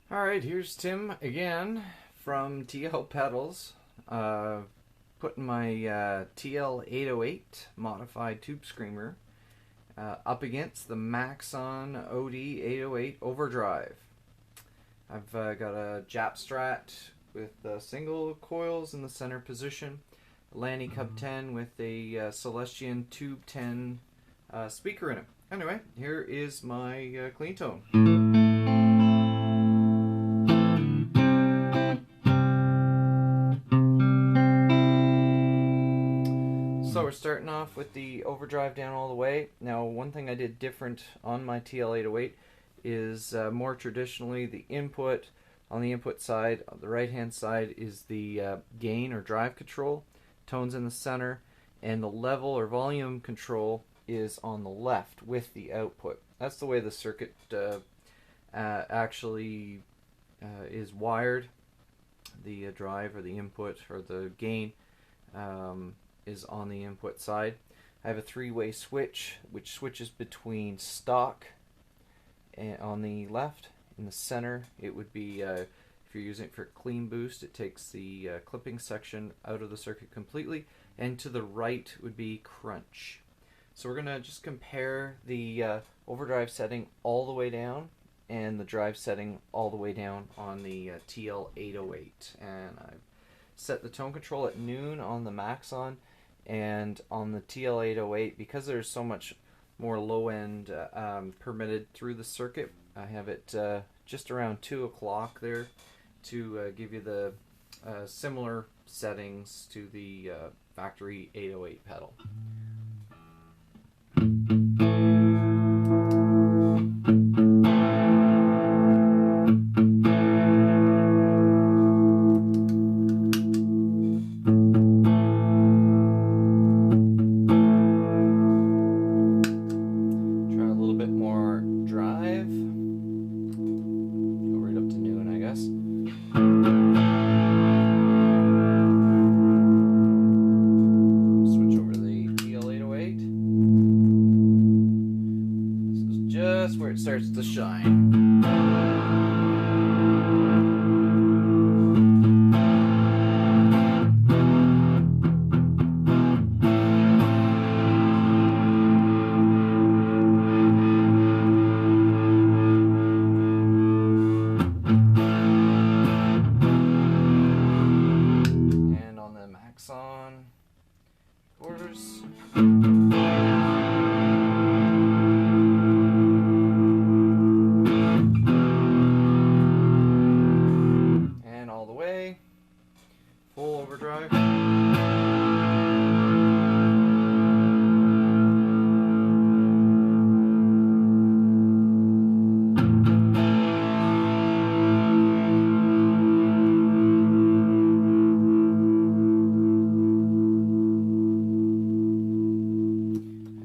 Alright, here's Tim again from TL Pedals, putting my TL808 modified tube screamer up against the Maxon OD808 Overdrive. I've got a Jap Strat with single coils in the center position, a Lanny Cub 10 with a Celestion Tube 10 speaker in it. Anyway, here is my clean tone. So we're starting off with the overdrive down all the way. Now, one thing I did different on my TL808 is more traditionally the input, on the input side, on the right hand side is the gain or drive control, tones in the center, and the level or volume control is on the left with the output. That's the way the circuit actually is wired. The drive or the input or the gain is on the input side. I have a three-way switch which switches between stock and on the left. In the center it would be, if you're using it for clean boost, it takes the clipping section out of the circuit completely, and to the right would be crunch. So we're going to just compare the overdrive setting all the way down and the drive setting all the way down on the TL808. And I've set the tone control at noon on the Maxon, and on the TL808, because there's so much more low end permitted through the circuit, I have it just around 2 o'clock there to give you the similar settings to the factory 808 pedal. Where it starts to shine. And on the Maxon quarters. Full overdrive. I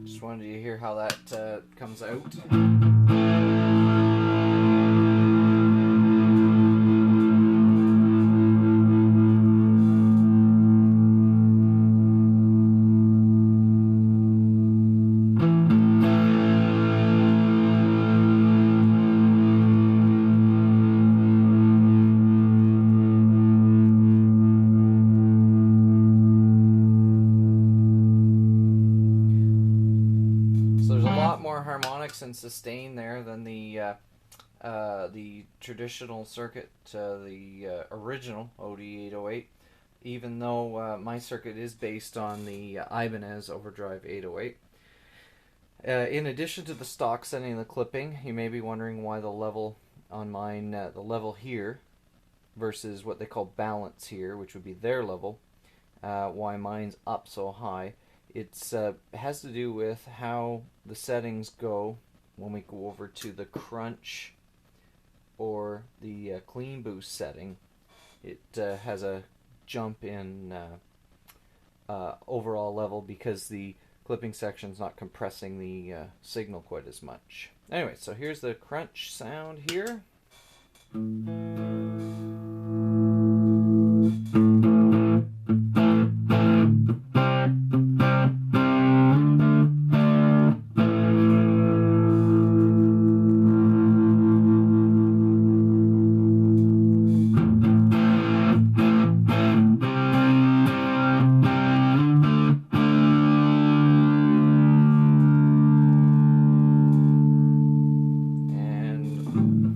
just wanted you to hear how that comes out. More harmonics and sustain there than the traditional circuit, the original OD808, even though my circuit is based on the Ibanez Overdrive 808. In addition to the stock setting and the clipping, you may be wondering why the level on mine, the level here versus what they call balance here, which would be their level, why mine's up so high. It has to do with how the settings go when we go over to the crunch or the clean boost setting. It has a jump in overall level because the clipping section's not compressing the signal quite as much. Anyway, so here's the crunch sound here.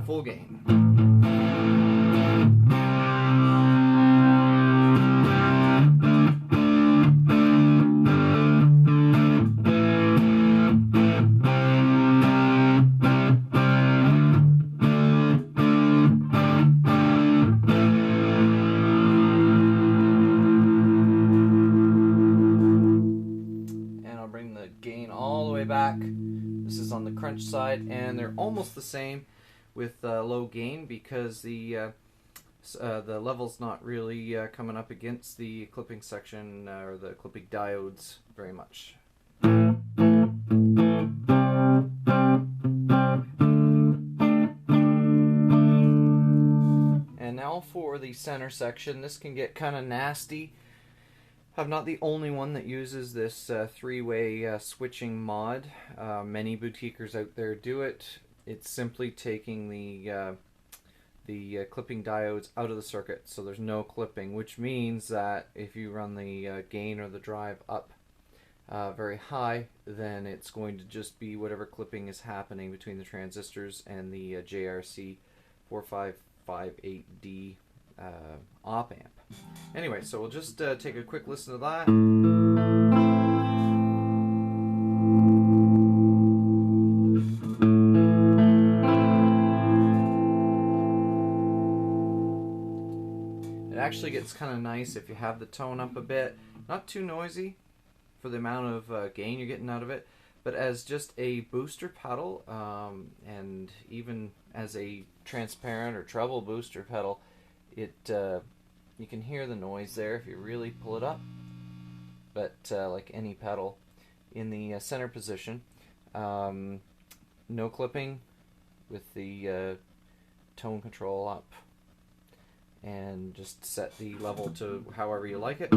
full gain. Gain all the way back. This is on the crunch side, and they're almost the same with low gain because the level's not really coming up against the clipping section or the clipping diodes very much. And now for the center section. This can get kind of nasty. I'm not the only one that uses this three-way switching mod. Many boutiquers out there do it. It's simply taking the clipping diodes out of the circuit, so there's no clipping, which means that if you run the gain or the drive up very high, then it's going to just be whatever clipping is happening between the transistors and the JRC 4558D op amp. Anyway, so we'll just take a quick listen to that. It actually gets kind of nice if you have the tone up a bit. Not too noisy for the amount of gain you're getting out of it, but as just a booster pedal, and even as a transparent or treble booster pedal, you can hear the noise there if you really pull it up, but like any pedal in the center position, no clipping with the tone control up, and just set the level to however you like it.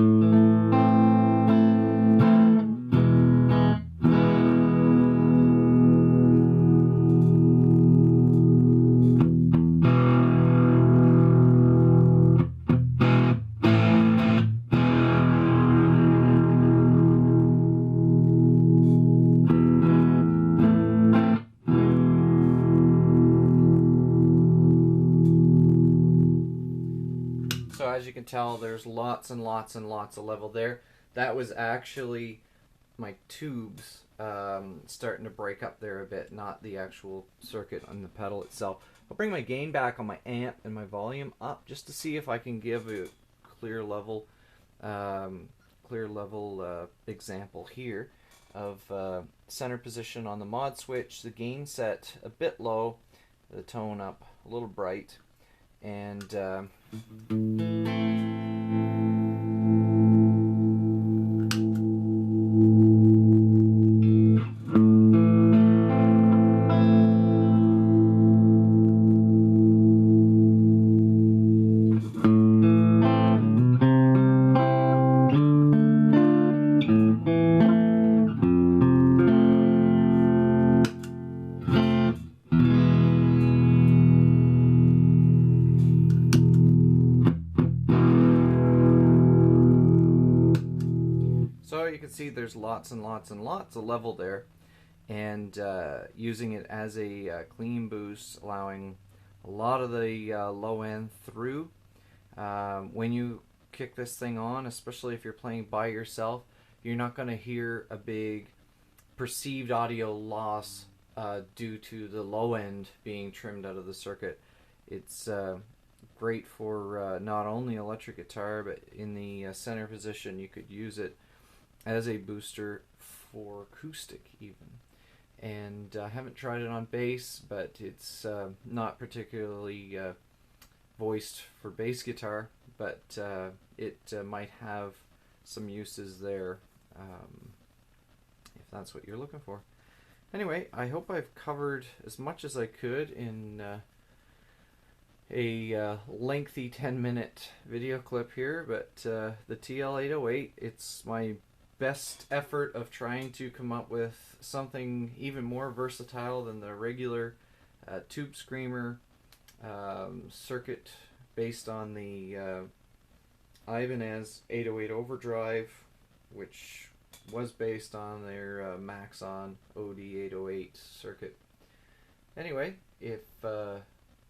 So as you can tell, there's lots and lots and lots of level there. That was actually my tubes starting to break up there a bit, not the actual circuit on the pedal itself. I'll bring my gain back on my amp and my volume up just to see if I can give a clear level example here of center position on the mod switch, the gain set a bit low, the tone up a little bright, and so you can see there's lots and lots and lots of level there, and using it as a clean boost, allowing a lot of the low end through. When you kick this thing on, especially if you're playing by yourself, you're not going to hear a big perceived audio loss due to the low end being trimmed out of the circuit. It's great for not only electric guitar, but in the center position you could use it as a booster for acoustic even. And I haven't tried it on bass, but it's not particularly voiced for bass guitar, but it might have some uses there if that's what you're looking for. Anyway, I hope I've covered as much as I could in a lengthy 10-minute video clip here, but the TL808, it's my best effort of trying to come up with something even more versatile than the regular tube screamer circuit based on the Ibanez 808 Overdrive, which was based on their Maxon OD808 circuit. Anyway, if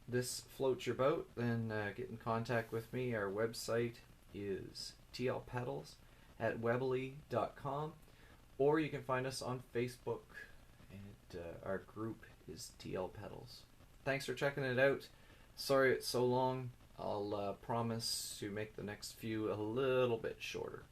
this floats your boat, then get in contact with me. Our website is tlpedals at weebly.com, or you can find us on Facebook, and our group is TL Pedals. Thanks for checking it out. Sorry it's so long. I'll promise to make the next few a little bit shorter.